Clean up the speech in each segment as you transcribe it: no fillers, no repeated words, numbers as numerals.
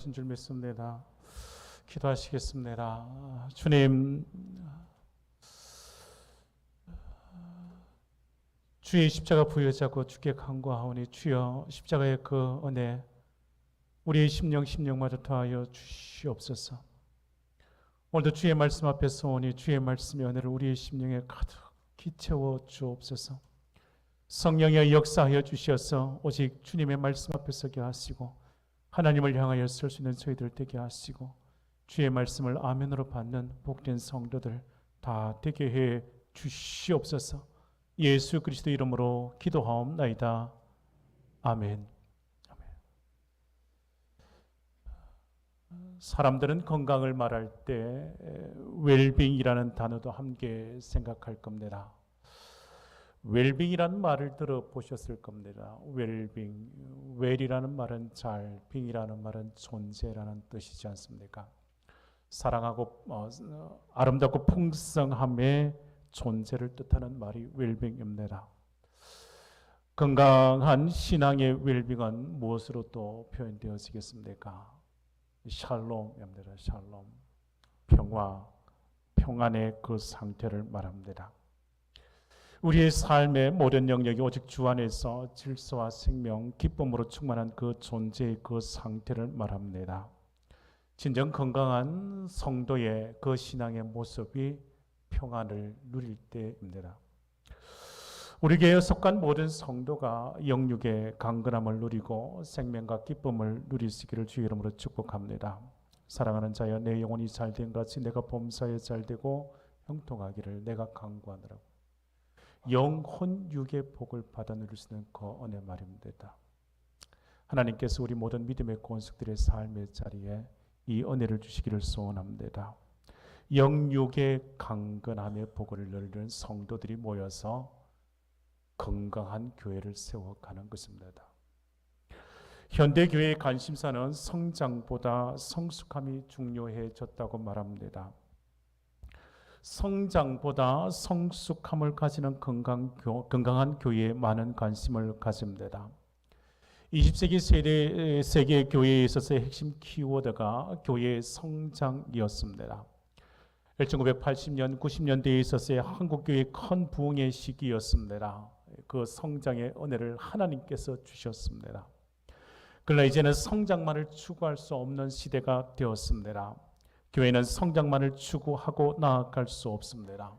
신 줄 믿습니다. 기도하시겠습니다. 주님, 주의 십자가 부여잡고 주께 간구하오니 주여 십자가의 그 은혜 우리의 심령마저 더하여 주시옵소서. 오늘도 주의 말씀 앞에서 오니 주의 말씀의 은혜를 우리의 심령에 가득히 채워 주옵소서. 성령의 역사하여 주셔서 오직 주님의 말씀 앞에 서게 하시고 하나님을 향하여 설 수 있는 저희들 되게 하시고 주의 말씀을 아멘으로 받는 복된 성도들 다 되게 해 주시옵소서. 예수 그리스도 이름으로 기도하옵나이다. 아멘. 사람들은 건강을 말할 때 웰빙이라는 단어도 함께 생각할 겁니다. 웰빙이라는 말을 들어보셨을 겁니다. 웰빙, 웰이라는 말은 잘, 빙이라는 말은 존재라는 뜻이지 않습니까? 사랑하고 아름답고 풍성함의 존재를 뜻하는 말이 웰빙입니다. 건강한 신앙의 웰빙은 무엇으로 또 표현되어지겠습니까? 샬롬입니다. 샬롬, 평화, 평안의 그 상태를 말합니다. 우리의 삶의 모든 영역이 오직 주 안에서 질서와 생명, 기쁨으로 충만한 그 존재의 그 상태를 말합니다. 진정 건강한 성도의 그 신앙의 모습이 평안을 누릴 때입니다. 우리 교회에 속한 모든 성도가 영육의 강건함을 누리고 생명과 기쁨을 누리시기를 주의 이름으로 축복합니다. 사랑하는 자여, 내 영혼이 잘된 같이 내가 범사에 잘되고 형통하기를 내가 간구하노라고. 영혼 육의 복을 받아 누릴 수 있는 그 은혜 말입니다. 하나님께서 우리 모든 믿음의 권속들의 삶의 자리에 이 은혜를 주시기를 소원합니다. 영육의 강건함의 복을 누리는 성도들이 모여서 건강한 교회를 세워가는 것입니다. 현대교회의 관심사는 성장보다 성숙함이 중요해졌다고 말합니다. 성장보다 성숙함을 가지는 건강한 교회에 많은 관심을 가집니다. 20세기 세계 교회에 있어서의 핵심 키워드가 교회의 성장이었습니다. 1980년, 90년대에 있어서의 한국교회의 큰 부흥의 시기였습니다. 그 성장의 은혜를 하나님께서 주셨습니다. 그러나 이제는 성장만을 추구할 수 없는 시대가 되었습니다. 교회는 성장만을 추구하고 나아갈 수 없습니다.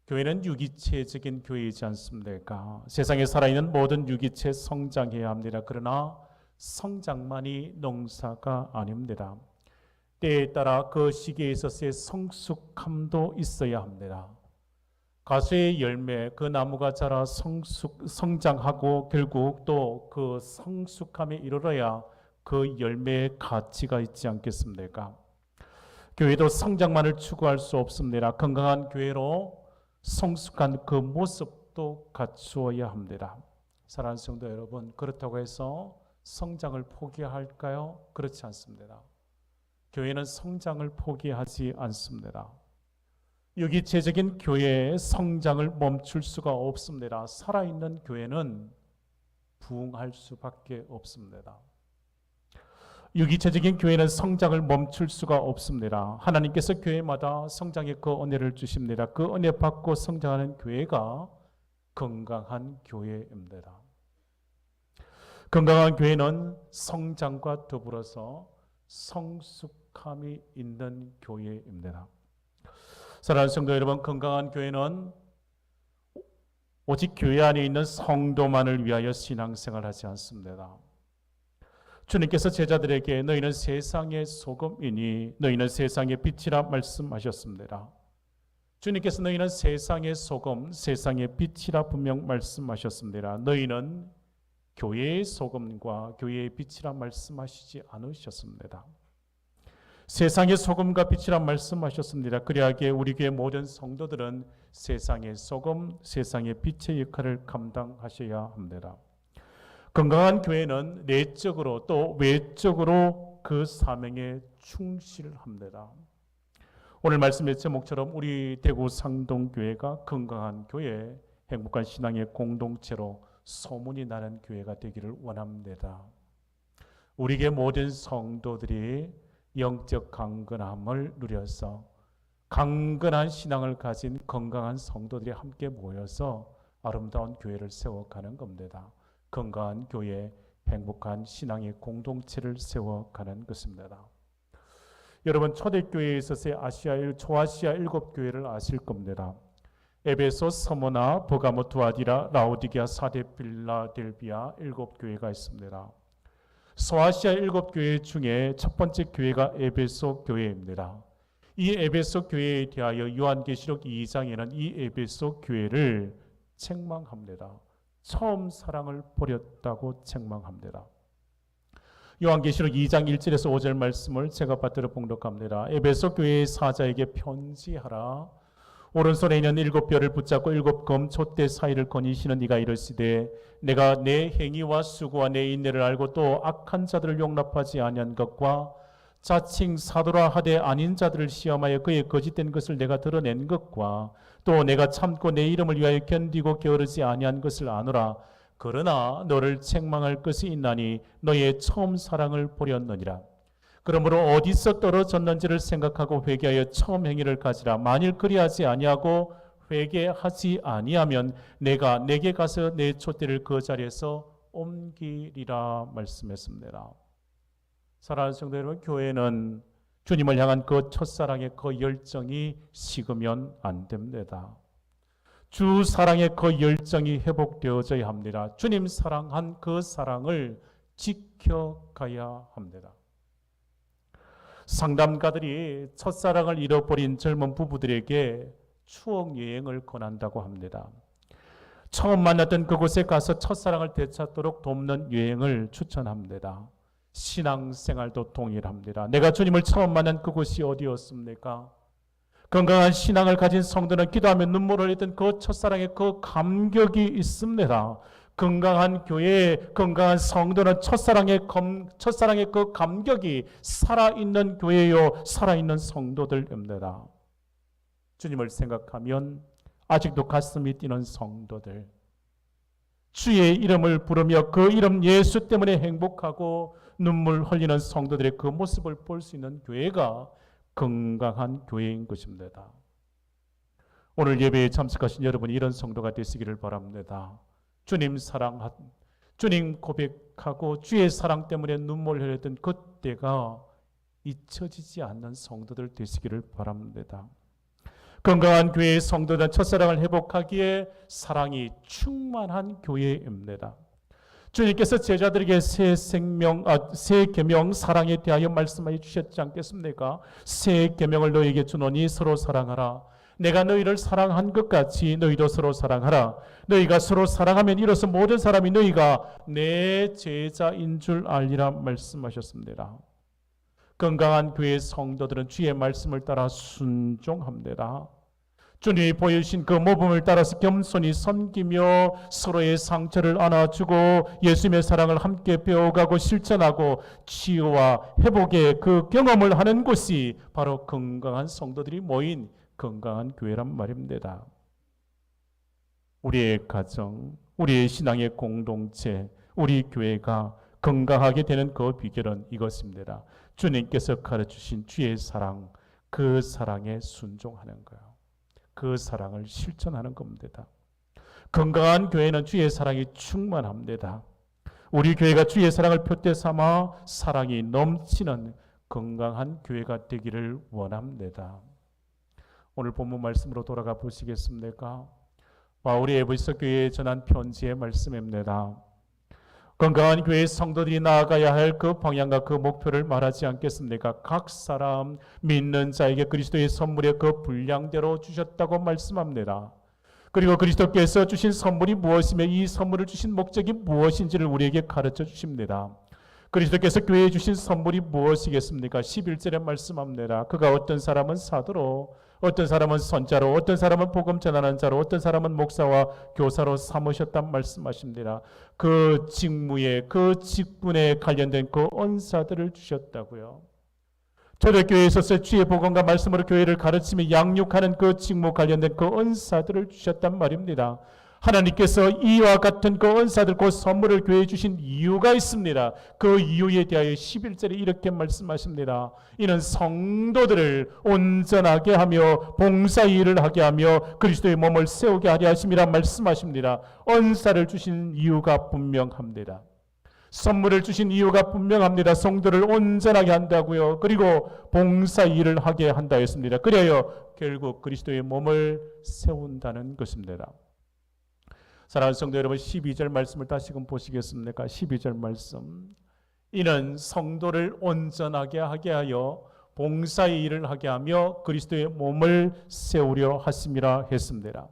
교회는 유기체적인 교회이지 않습니까? 세상에 살아있는 모든 유기체 성장해야 합니다. 그러나 성장만이 농사가 아닙니다. 때에 따라 그 시기에 있어서의 성숙함도 있어야 합니다. 가수의 열매, 그 나무가 자라 성장하고 결국 또 그 성숙함에 이르러야 그 열매의 가치가 있지 않겠습니까? 교회도 성장만을 추구할 수 없습니다. 건강한 교회로 성숙한 그 모습도 갖추어야 합니다. 사랑하는 성도 여러분, 그렇다고 해서 성장을 포기할까요? 그렇지 않습니다. 교회는 성장을 포기하지 않습니다. 유기체적인 교회의 성장을 멈출 수가 없습니다. 살아있는 교회는 부흥할 수밖에 없습니다. 유기체적인 교회는 성장을 멈출 수가 없습니다. 하나님께서 교회마다 성장의 그 은혜를 주십니다. 그 은혜 받고 성장하는 교회가 건강한 교회입니다. 건강한 교회는 성장과 더불어서 성숙함이 있는 교회입니다. 사랑하는 성도 여러분, 건강한 교회는 오직 교회 안에 있는 성도만을 위하여 신앙생활하지 않습니다. 주님께서 제자들에게 너희는 세상의 소금이니 너희는 세상의 빛이라 말씀하셨습니다. 주님께서 너희는 세상의 소금, 세상의 빛이라 분명 말씀하셨습니다. 너희는 교회의 소금과 교회의 빛이라 말씀하시지 않으셨습니다. 세상의 소금과 빛이라 말씀하셨습니다. 그리하기에 우리 교회 모든 성도들은 세상의 소금, 세상의 빛의 역할을 감당하셔야 합니다. 건강한 교회는 내적으로 또 외적으로 그 사명에 충실합니다. 오늘 말씀의 제목처럼 우리 대구 상동교회가 건강한 교회, 행복한 신앙의 공동체로 소문이 나는 교회가 되기를 원합니다. 우리에게 모든 성도들이 영적 강건함을 누려서 강건한 신앙을 가진 건강한 성도들이 함께 모여서 아름다운 교회를 세워가는 겁니다. 건강한 교회, 행복한 신앙의 공동체를 세워가는 것입니다. 여러분, 초대교회에 있어서의 초아시아 7교회를 아실 겁니다. 에베소, 서머나, 버가모, 두아디라, 라오디게아, 사데, 필라델비아 7교회가 있습니다. 소아시아 7교회 중에 첫 번째 교회가 에베소 교회입니다. 이 에베소 교회에 대하여 요한계시록 2장에는 이 에베소 교회를 책망합니다. 처음 사랑을 버렸다고 책망합니다. 요한계시록 2장 1절에서 5절 말씀을 제가 받들어 봉독합니다. 에베소 교회의 사자에게 편지하라. 오른손에 있는 7별을 붙잡고 7검 촛대 사이를 거니시는 이가 이르시되 내가 내 행위와 수고와 내 인내를 알고 또 악한 자들을 용납하지 아니한 것과 자칭 사도라 하되 아닌 자들을 시험하여 그의 거짓된 것을 내가 드러낸 것과 또 내가 참고 내 이름을 위하여 견디고 게으르지 아니한 것을 아노라. 그러나 너를 책망할 것이 있나니 너의 처음 사랑을 버렸느니라. 그러므로 어디서 떨어졌는지를 생각하고 회개하여 처음 행위를 가지라. 만일 그리하지 아니하고 회개하지 아니하면 내가 내게 가서 내 촛대를 그 자리에서 옮기리라 말씀했습니다. 사랑하는 성도 여러분, 교회는 주님을 향한 그 첫사랑의 그 열정이 식으면 안 됩니다. 주 사랑의 그 열정이 회복되어져야 합니다. 주님 사랑한 그 사랑을 지켜가야 합니다. 상담가들이 첫사랑을 잃어버린 젊은 부부들에게 추억 여행을 권한다고 합니다. 처음 만났던 그곳에 가서 첫사랑을 되찾도록 돕는 여행을 추천합니다. 신앙생활도 동일합니다. 내가 주님을 처음 만난 그곳이 어디였습니까? 건강한 신앙을 가진 성도는 기도하며 눈물을 흘리던 그 첫사랑의 그 감격이 있습니다. 건강한 교회, 건강한 성도는 첫사랑의 그 감격이 살아있는 교회요, 살아있는 성도들입니다. 주님을 생각하면 아직도 가슴이 뛰는 성도들, 주의 이름을 부르며 그 이름 예수 때문에 행복하고 눈물 흘리는 성도들의 그 모습을 볼 수 있는 교회가 건강한 교회인 것입니다. 오늘 예배에 참석하신 여러분이 이런 성도가 되시기를 바랍니다. 주님 사랑한, 주님 고백하고 주의 사랑 때문에 눈물 흘렸던 그때가 잊혀지지 않는 성도들 되시기를 바랍니다. 건강한 교회의 성도들은 첫사랑을 회복하기에 사랑이 충만한 교회입니다. 주님께서 제자들에게 새 계명 사랑에 대하여 말씀하여 주셨지 않겠습니까? 새 계명을 너희에게 주노니 서로 사랑하라. 내가 너희를 사랑한 것 같이 너희도 서로 사랑하라. 너희가 서로 사랑하면 이로써 모든 사람이 너희가 내 제자인 줄 알리라 말씀하셨습니다. 건강한 교회 성도들은 주의 말씀을 따라 순종합니다. 주님이 보여주신 그 모범을 따라서 겸손히 섬기며 서로의 상처를 안아주고 예수님의 사랑을 함께 배워가고 실천하고 치유와 회복의 그 경험을 하는 곳이 바로 건강한 성도들이 모인 건강한 교회란 말입니다. 우리의 가정, 우리의 신앙의 공동체, 우리 교회가 건강하게 되는 그 비결은 이것입니다. 주님께서 가르치신 주의 사랑, 그 사랑에 순종하는 거예요. 그 사랑을 실천하는 겁니다. 건강한 교회는 주의 사랑이 충만합니다. 우리 교회가 주의 사랑을 표대 삼아 사랑이 넘치는 건강한 교회가 되기를 원합니다. 오늘 본문 말씀으로 돌아가 보시겠습니까? 바울이 에베소 교회에 전한 편지의 말씀입니다. 건강한 교회의 성도들이 나아가야 할 그 방향과 그 목표를 말하지 않겠습니까? 각 사람 믿는 자에게 그리스도의 선물의 그 분량대로 주셨다고 말씀합니다. 그리고 그리스도께서 주신 선물이 무엇이며 이 선물을 주신 목적이 무엇인지를 우리에게 가르쳐 주십니다. 그리스도께서 교회에 주신 선물이 무엇이겠습니까? 11절에 말씀합니다. 그가 어떤 사람은 사도로, 어떤 사람은 선자로, 어떤 사람은 복음 전하는 자로, 어떤 사람은 목사와 교사로 삼으셨단 말씀하십니다. 그 직무에, 그 직분에 관련된 그 은사들을 주셨다고요. 초대교회에 있어서 주의 복음과 말씀으로 교회를 가르치며 양육하는 그 직무 관련된 그 은사들을 주셨단 말입니다. 하나님께서 이와 같은 그 은사들, 그 선물을 교회에 주신 이유가 있습니다. 그 이유에 대하여 11절에 이렇게 말씀하십니다. 이는 성도들을 온전하게 하며 봉사의 일을 하게 하며 그리스도의 몸을 세우게 하려 하심이라 말씀하십니다. 은사를 주신 이유가 분명합니다. 선물을 주신 이유가 분명합니다. 성도를 온전하게 한다고요. 그리고 봉사의 일을 하게 한다 했습니다. 그래야 결국 그리스도의 몸을 세운다는 것입니다. 사랑하는 성도 여러분, 12절 말씀을 다시금 보시겠습니까? 12절 말씀. 이는 성도를 온전하게 하게 하여 봉사의 일을 하게 하며 그리스도의 몸을 세우려 하심이라 했습니다.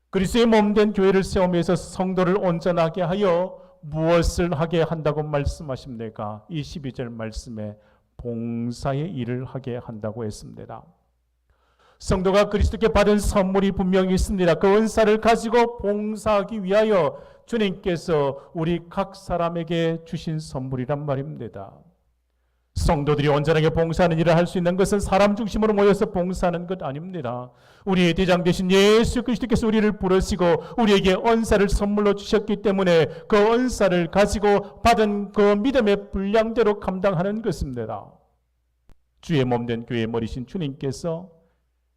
그리스도의 몸된 교회를 세우면서 성도를 온전하게 하여 무엇을 하게 한다고 말씀하십니까? 이 12절 말씀에 봉사의 일을 하게 한다고 했습니다. 성도가 그리스도께 받은 선물이 분명히 있습니다. 그 은사를 가지고 봉사하기 위하여 주님께서 우리 각 사람에게 주신 선물이란 말입니다. 성도들이 온전하게 봉사하는 일을 할 수 있는 것은 사람 중심으로 모여서 봉사하는 것 아닙니다. 우리의 대장 되신 예수 그리스도께서 우리를 부르시고 우리에게 은사를 선물로 주셨기 때문에 그 은사를 가지고 받은 그 믿음의 분량대로 감당하는 것입니다. 주의 몸된 교회의 머리신 주님께서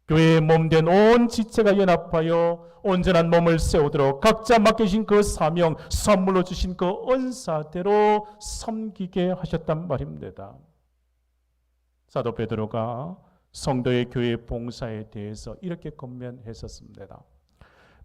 교회의 몸된 온 지체가 연합하여 온전한 몸을 세우도록 각자 맡기신 그 사명, 선물로 주신 그 은사대로 섬기게 하셨단 말입니다. 사도 베드로가 성도의 교회 봉사에 대해서 이렇게 권면했었습니다.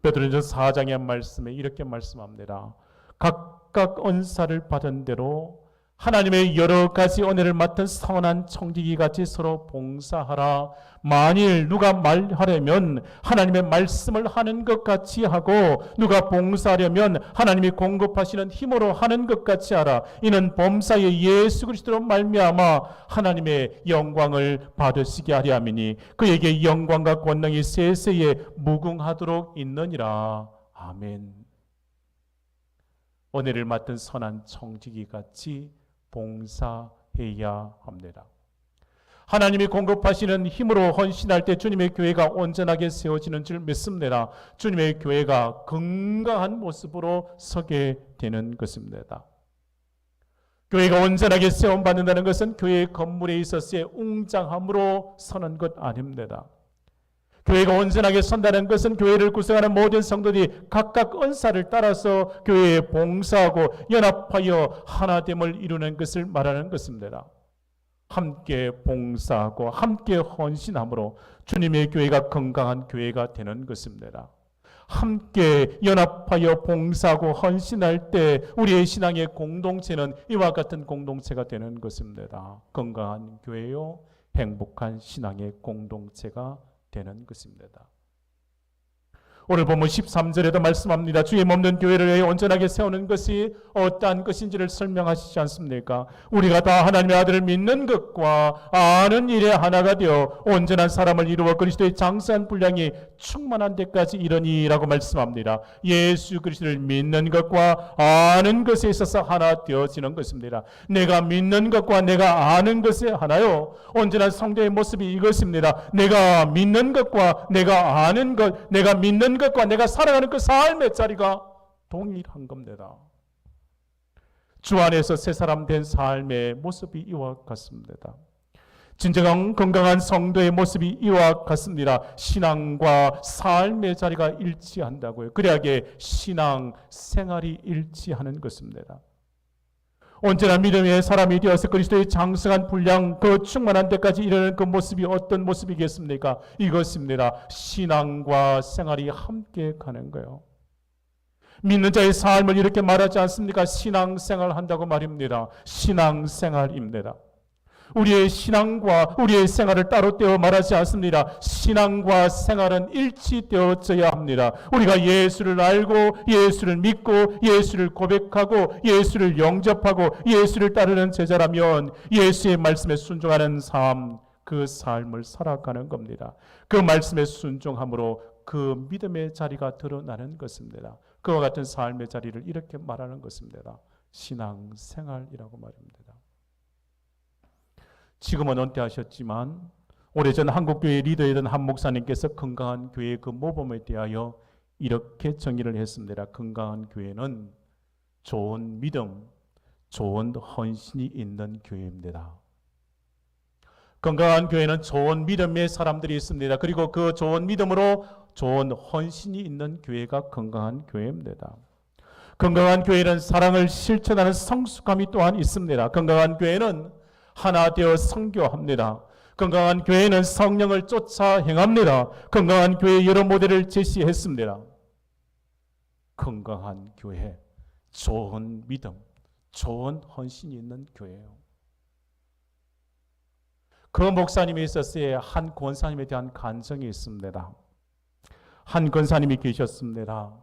베드로전서 4장의 말씀에 이렇게 말씀합니다. 각각 은사를 받은 대로 하나님의 여러 가지 은혜를 맡은 선한 청지기 같이 서로 봉사하라. 만일 누가 말하려면 하나님의 말씀을 하는 것 같이 하고 누가 봉사하려면 하나님이 공급하시는 힘으로 하는 것 같이 하라. 이는 범사의 예수 그리스도로 말미암아 하나님의 영광을 받으시게 하려 함이니 그에게 영광과 권능이 세세에 무궁하도록 있느니라. 아멘. 은혜를 맡은 선한 청지기 같이 봉사해야 합니다. 하나님이 공급하시는 힘으로 헌신할 때 주님의 교회가 온전하게 세워지는 줄 믿습니다. 주님의 교회가 건강한 모습으로 서게 되는 것입니다. 교회가 온전하게 세움받는다는 것은 교회의 건물에 있어서의 웅장함으로 서는 것 아닙니다. 교회가 온전하게 선다는 것은 교회를 구성하는 모든 성도들이 각각 은사를 따라서 교회에 봉사하고 연합하여 하나됨을 이루는 것을 말하는 것입니다. 함께 봉사하고 함께 헌신함으로 주님의 교회가 건강한 교회가 되는 것입니다. 함께 연합하여 봉사하고 헌신할 때 우리의 신앙의 공동체는 이와 같은 공동체가 되는 것입니다. 건강한 교회요, 행복한 신앙의 공동체가 되는 것입니다. 오늘 본문 13절에도 말씀합니다. 주의 몸된 교회를 온전하게 세우는 것이 어떠한 것인지를 설명하시지 않습니까? 우리가 다 하나님의 아들을 믿는 것과 아는 일에 하나가 되어 온전한 사람을 이루어 그리스도의 장성한 분량이 충만한 데까지 이르니라고 말씀합니다. 예수 그리스도를 믿는 것과 아는 것에 있어서 하나 되어지는 것입니다. 내가 믿는 것과 내가 아는 것에 하나요. 온전한 성도의 모습이 이것입니다. 내가 믿는 것과 내가 아는 것, 내가 믿는 것과 내가 살아가는 그 삶의 자리가 동일한 겁니다. 주 안에서 새 사람 된 삶의 모습이 이와 같습니다. 진정한 건강한 성도의 모습이 이와 같습니다. 신앙과 삶의 자리가 일치한다고요. 그래야게 신앙 생활이 일치하는 것입니다. 온전한 믿음의 사람이 되어서 그리스도의 장성한 분량, 그 충만한 데까지 이르는 그 모습이 어떤 모습이겠습니까? 이것입니다. 신앙과 생활이 함께 가는 거예요. 믿는 자의 삶을 이렇게 말하지 않습니까? 신앙생활 한다고 말입니다. 신앙생활입니다. 우리의 신앙과 우리의 생활을 따로 떼어 말하지 않습니다. 신앙과 생활은 일치되어져야 합니다. 우리가 예수를 알고 예수를 믿고 예수를 고백하고 예수를 영접하고 예수를 따르는 제자라면 예수의 말씀에 순종하는 삶, 그 삶을 살아가는 겁니다. 그 말씀에 순종함으로 그 믿음의 자리가 드러나는 것입니다. 그와 같은 삶의 자리를 이렇게 말하는 것입니다. 신앙생활이라고 말입니다. 지금은 은퇴하셨지만 오래전 한국교회 리더였던 한 목사님께서 건강한 교회의 그 모범에 대하여 이렇게 정의를 했습니다. 건강한 교회는 좋은 믿음, 좋은 헌신이 있는 교회입니다. 건강한 교회는 좋은 믿음의 사람들이 있습니다. 그리고 그 좋은 믿음으로 좋은 헌신이 있는 교회가 건강한 교회입니다. 건강한 교회는 사랑을 실천하는 성숙함이 또한 있습니다. 건강한 교회는 하나 되어 선교합니다. 건강한 교회는 성령을 쫓아 행합니다. 건강한 교회 여러 모델을 제시했습니다. 건강한 교회, 좋은 믿음, 좋은 헌신이 있는 교회예요. 그 목사님이 있었어요. 한 권사님에 대한 간증이 있습니다. 한 권사님이 계셨습니다.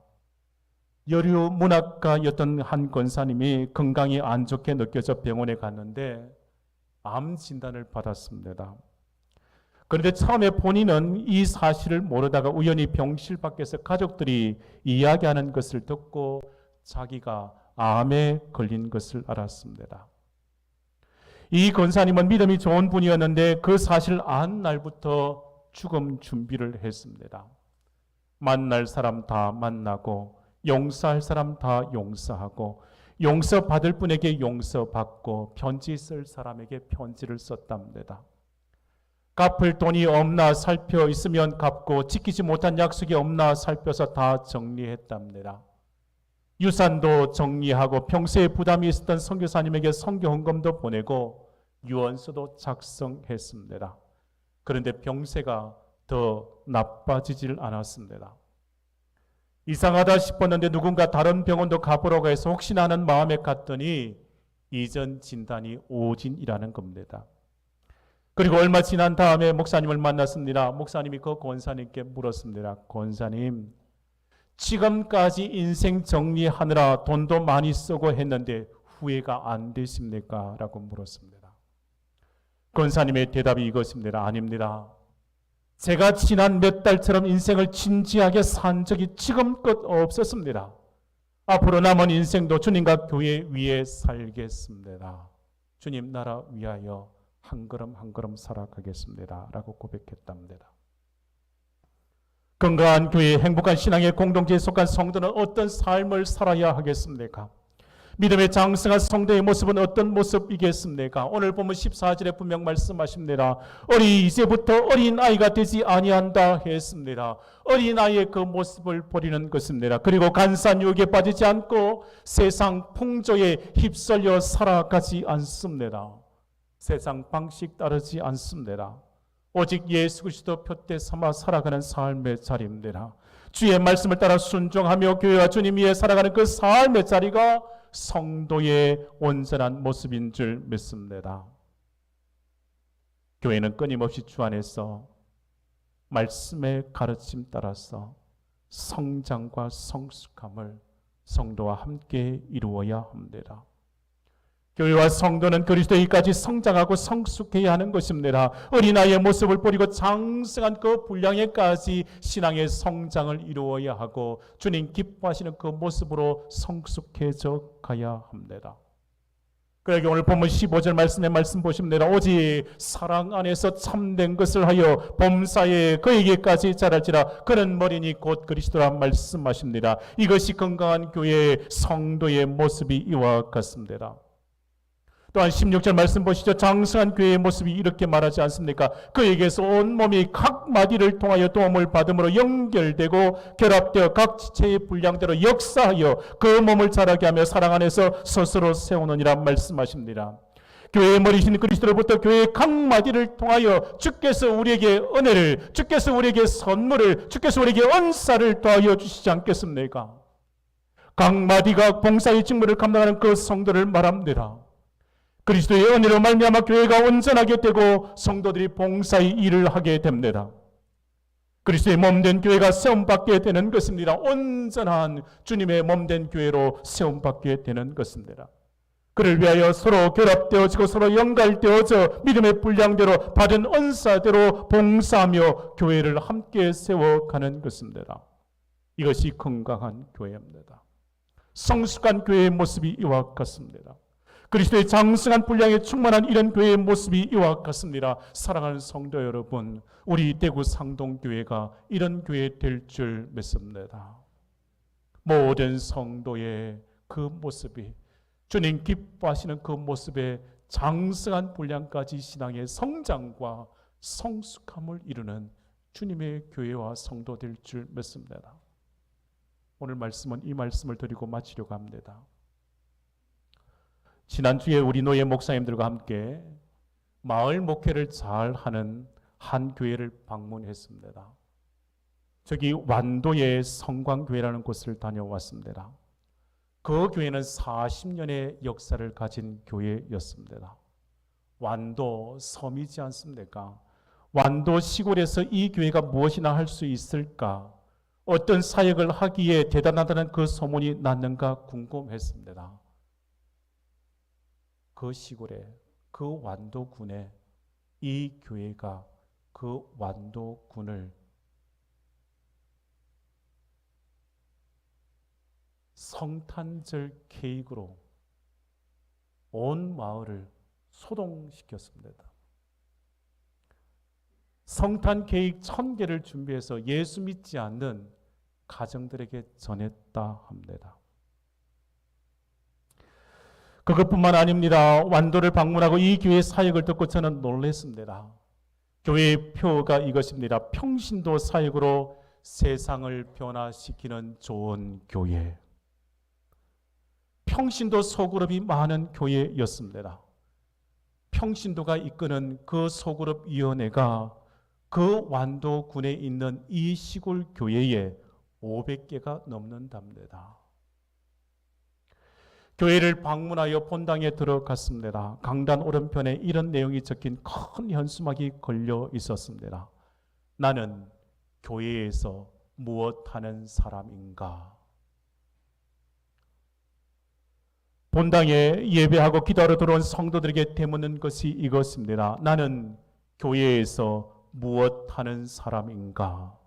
여류 문학가였던 한 권사님이 건강이 안 좋게 느껴져 병원에 갔는데 암 진단을 받았습니다. 그런데 처음에 본인은 이 사실을 모르다가 우연히 병실 밖에서 가족들이 이야기하는 것을 듣고 자기가 암에 걸린 것을 알았습니다. 이 권사님은 믿음이 좋은 분이었는데 그 사실을 안 날부터 죽음 준비를 했습니다. 만날 사람 다 만나고 용서할 사람 다 용서하고 용서받을 분에게 용서받고 편지 쓸 사람에게 편지를 썼답니다. 갚을 돈이 없나 살펴 있으면 갚고 지키지 못한 약속이 없나 살펴서 다 정리했답니다. 유산도 정리하고 평소에 부담이 있었던 선교사님에게 선교 헌금도 보내고 유언서도 작성했습니다. 그런데 병세가 더 나빠지질 않았습니다. 이상하다 싶었는데 누군가 다른 병원도 가보라고 해서 혹시나 하는 마음에 갔더니 이전 진단이 오진이라는 겁니다. 그리고 얼마 지난 다음에 목사님을 만났습니다. 목사님이 그 권사님께 물었습니다. 권사님, 지금까지 인생 정리하느라 돈도 많이 쓰고 했는데 후회가 안 되십니까? 라고 물었습니다. 권사님의 대답이 이것입니다. 아닙니다. 제가 지난 몇 달처럼 인생을 진지하게 산 적이 지금껏 없었습니다. 앞으로 남은 인생도 주님과 교회 위에 살겠습니다. 주님 나라 위하여 한 걸음 한 걸음 살아가겠습니다. 라고 고백했답니다. 건강한 교회, 행복한 신앙의 공동체에 속한 성도는 어떤 삶을 살아야 하겠습니까? 믿음의 장성한 성도의 모습은 어떤 모습이겠습니까? 오늘 보면 14절에 분명 말씀하십니다. 어리 이제부터 어린아이가 되지 아니한다 했습니다. 어린아이의 그 모습을 버리는 것입니다. 그리고 간사한 유혹에 빠지지 않고 세상 풍조에 휩쓸려 살아가지 않습니다. 세상 방식 따르지 않습니다. 오직 예수 그리스도 표대 삼아 살아가는 삶의 자리입니다. 주의 말씀을 따라 순종하며 교회와 주님 위에 살아가는 그 삶의 자리가 성도의 온전한 모습인 줄 믿습니다. 교회는 끊임없이 주 안에서 말씀의 가르침 따라서 성장과 성숙함을 성도와 함께 이루어야 합니다. 교회와 성도는 그리스도에까지 성장하고 성숙해야 하는 것입니다. 어린아이의 모습을 버리고 장성한 그 분량에까지 신앙의 성장을 이루어야 하고 주님 기뻐하시는 그 모습으로 성숙해져 가야 합니다. 그러기 오늘 본문 15절 말씀의 말씀 보십니다. 오직 사랑 안에서 참된 것을 하여 범사에 그에게까지 자랄지라 그는 머리니 곧 그리스도라 말씀하십니다. 이것이 건강한 교회의 성도의 모습이 이와 같습니다. 또한 16절 말씀 보시죠. 장성한 교회의 모습이 이렇게 말하지 않습니까? 그에게서 온 몸이 각 마디를 통하여 도움을 받음으로 연결되고 결합되어 각 지체의 분량대로 역사하여 그 몸을 자라게 하며 사랑 안에서 스스로 세우느니라 말씀하십니다. 교회의 머리신 그리스도로부터 교회의 각 마디를 통하여 주께서 우리에게 은혜를, 주께서 우리에게 선물을, 주께서 우리에게 은사를 더하여 주시지 않겠습니까? 각 마디가 봉사의 직무를 감당하는 그 성도를 말합니다. 그리스도의 은혜로 말미암아 교회가 온전하게 되고 성도들이 봉사의 일을 하게 됩니다. 그리스도의 몸된 교회가 세움받게 되는 것입니다. 온전한 주님의 몸된 교회로 세움받게 되는 것입니다. 그를 위하여 서로 결합되어지고 서로 연결되어져 믿음의 분량대로 받은 은사대로 봉사하며 교회를 함께 세워가는 것입니다. 이것이 건강한 교회입니다. 성숙한 교회의 모습이 이와 같습니다. 그리스도의 장성한 분량에 충만한 이런 교회의 모습이 이와 같습니다. 사랑하는 성도 여러분, 우리 대구 상동교회가 이런 교회 될 줄 믿습니다. 모든 성도의 그 모습이 주님 기뻐하시는 그 모습에 장성한 분량까지 신앙의 성장과 성숙함을 이루는 주님의 교회와 성도 될 줄 믿습니다. 오늘 말씀은 이 말씀을 드리고 마치려고 합니다. 지난주에 우리 노예 목사님들과 함께 마을 목회를 잘 하는 한 교회를 방문했습니다. 저기 완도의 성광교회라는 곳을 다녀왔습니다. 그 교회는 40년의 역사를 가진 교회였습니다. 완도 섬이지 않습니까? 완도 시골에서 이 교회가 무엇이나 할 수 있을까? 어떤 사역을 하기에 대단하다는 그 소문이 났는가 궁금했습니다. 그 시골에, 그 완도군에 이 교회가 그 완도군을 성탄절 케이크로 온 마을을 소동시켰습니다. 성탄 케이크 1000개를 준비해서 예수 믿지 않는 가정들에게 전했다 합니다. 그것뿐만 아닙니다. 완도를 방문하고 이 교회 사역을 듣고 저는 놀랐습니다. 교회의 표가 이것입니다. 평신도 사역으로 세상을 변화시키는 좋은 교회. 평신도 소그룹이 많은 교회였습니다. 평신도가 이끄는 그 소그룹 위원회가 그 완도군에 있는 이 시골 교회에 500개가 넘는답니다. 교회를 방문하여 본당에 들어갔습니다. 강단 오른편에 이런 내용이 적힌 큰 현수막이 걸려 있었습니다. 나는 교회에서 무엇하는 사람인가? 본당에 예배하고 기도하러 들어온 성도들에게 되묻는 것이 이것입니다. 나는 교회에서 무엇하는 사람인가?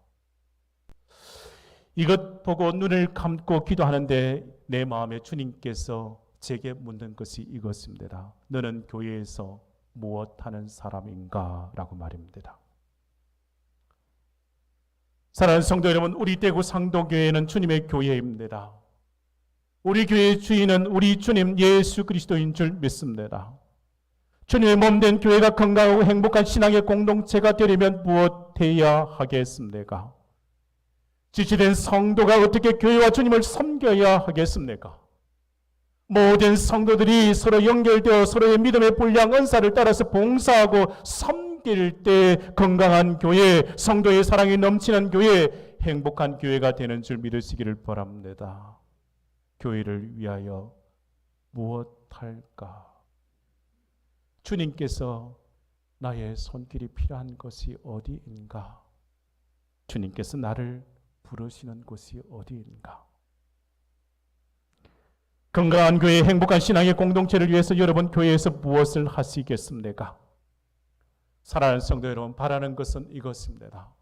이것 보고 눈을 감고 기도하는데 내 마음에 주님께서 제게 묻는 것이 이것입니다. 너는 교회에서 무엇하는 사람인가? 라고 말입니다. 사랑하는 성도 여러분, 우리 대구 상도교회는 주님의 교회입니다. 우리 교회의 주인은 우리 주님 예수 그리스도인 줄 믿습니다. 주님의 몸된 교회가 건강하고 행복한 신앙의 공동체가 되려면 무엇해야 하겠습니까? 지체된 성도가 어떻게 교회와 주님을 섬겨야 하겠습니까? 모든 성도들이 서로 연결되어 서로의 믿음의 분량 은사를 따라서 봉사하고 섬길 때 건강한 교회, 성도의 사랑이 넘치는 교회, 행복한 교회가 되는 줄 믿으시기를 바랍니다. 교회를 위하여 무엇할까? 주님께서 나의 손길이 필요한 것이 어디인가? 주님께서 나를 부르시는 곳이 어디인가? 건강한 교회, 행복한 신앙의 공동체를 위해서 여러분 교회에서 무엇을 하시겠습니까? 사랑하는 성도 여러분, 바라는 것은 이것입니다.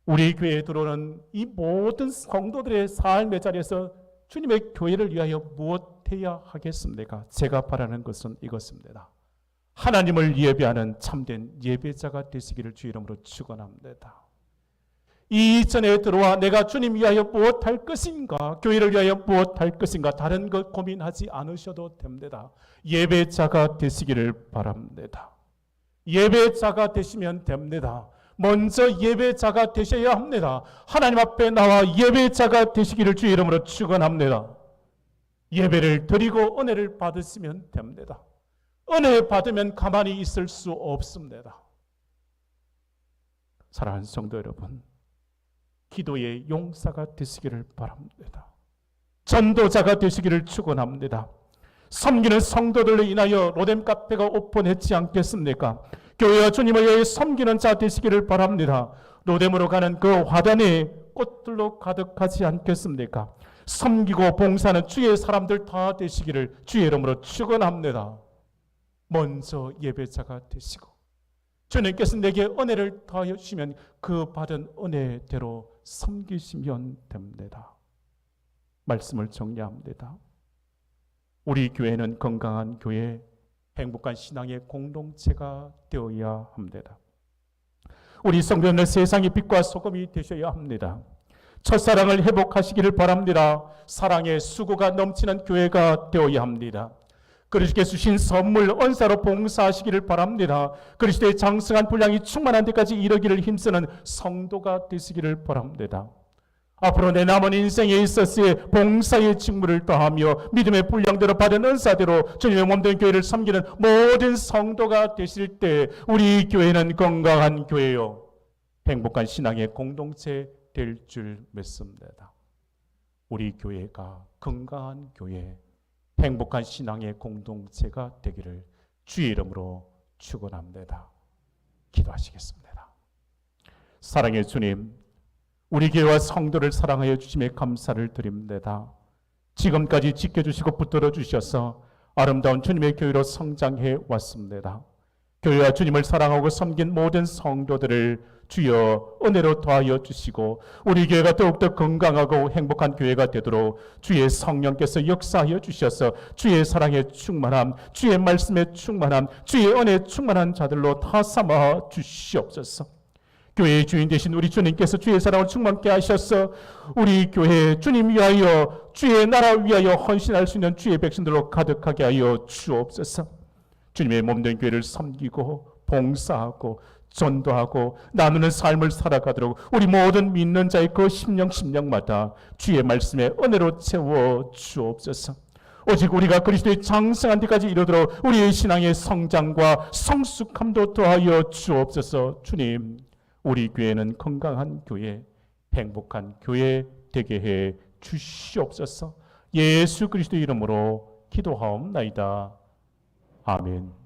우리 교회에 들어오는 이 모든 성도들의 삶의 자리에서 주님의 교회를 위하여 무엇해야 하겠습니까? 제가 바라는 것은 이것입니다. 하나님을 예배하는 참된 예배자가 되시기를 주 이름으로 축원합니다. 이 전에 들어와 내가 주님 위하여 무엇할 것인가, 교회를 위하여 무엇할 것인가, 다른 것 고민하지 않으셔도 됩니다. 예배자가 되시기를 바랍니다. 예배자가 되시면 됩니다. 먼저 예배자가 되셔야 합니다. 하나님 앞에 나와 예배자가 되시기를 주 이름으로 축원합니다. 예배를 드리고 은혜를 받으시면 됩니다. 은혜 받으면 가만히 있을 수 없습니다. 사랑하는 성도 여러분, 기도의 용사가 되시기를 바랍니다. 전도자가 되시기를 축원합니다. 섬기는 성도들로 인하여 로뎀 카페가 오픈했지 않겠습니까? 교회와 주님을 위해 섬기는 자 되시기를 바랍니다. 로뎀으로 가는 그 화단이 꽃들로 가득하지 않겠습니까? 섬기고 봉사하는 주의 사람들 다 되시기를 주의 이름으로 축원합니다. 먼저 예배자가 되시고 주님께서 내게 은혜를 더하여 주시면 그 받은 은혜대로 섬기시면 됩니다. 말씀을 정리합니다. 우리 교회는 건강한 교회, 행복한 신앙의 공동체가 되어야 합니다. 우리 성도는 세상의 빛과 소금이 되셔야 합니다. 첫사랑을 회복하시기를 바랍니다. 사랑의 수고가 넘치는 교회가 되어야 합니다. 그리스도께서 주신 선물 언사로 봉사하시기를 바랍니다. 그리스도의 장성한 분량이 충만한 데까지 이르기를 힘쓰는 성도가 되시기를 바랍니다. 앞으로 내 남은 인생에 있어서의 봉사의 직무를 다하며 믿음의 분량대로 받은 은사대로 주님의 몸된 교회를 섬기는 모든 성도가 되실 때 우리 교회는 건강한 교회요 행복한 신앙의 공동체 될 줄 믿습니다. 우리 교회가 건강한 교회, 행복한 신앙의 공동체가 되기를 주의 이름으로 축원합니다. 기도하시겠습니다. 사랑의 주님, 우리 교회와 성도를 사랑하여 주심에 감사를 드립니다. 지금까지 지켜주시고 붙들어 주셔서 아름다운 주님의 교회로 성장해 왔습니다. 교회와 주님을 사랑하고 섬긴 모든 성도들을 주여 은혜로 더하여 주시고 우리 교회가 더욱더 건강하고 행복한 교회가 되도록 주의 성령께서 역사하여 주셔서 주의 사랑에 충만함, 주의 말씀에 충만함, 주의 은혜에 충만한 자들로 다 삼아 주시옵소서. 교회의 주인 되신 우리 주님께서 주의 사랑을 충만케 하셔서 우리 교회 주님 위하여 주의 나라 위하여 헌신할 수 있는 주의 백성들로 가득하게 하여 주옵소서. 주님의 몸된 교회를 섬기고 봉사하고 전도하고 나누는 삶을 살아가도록 우리 모든 믿는 자의 그 심령마다 주의 말씀에 은혜로 채워 주옵소서. 오직 우리가 그리스도의 장성한 데까지 이르도록 우리의 신앙의 성장과 성숙함도 더하여 주옵소서. 주님, 우리 교회는 건강한 교회, 행복한 교회 되게 해 주시옵소서. 예수 그리스도 이름으로 기도하옵나이다. 아멘.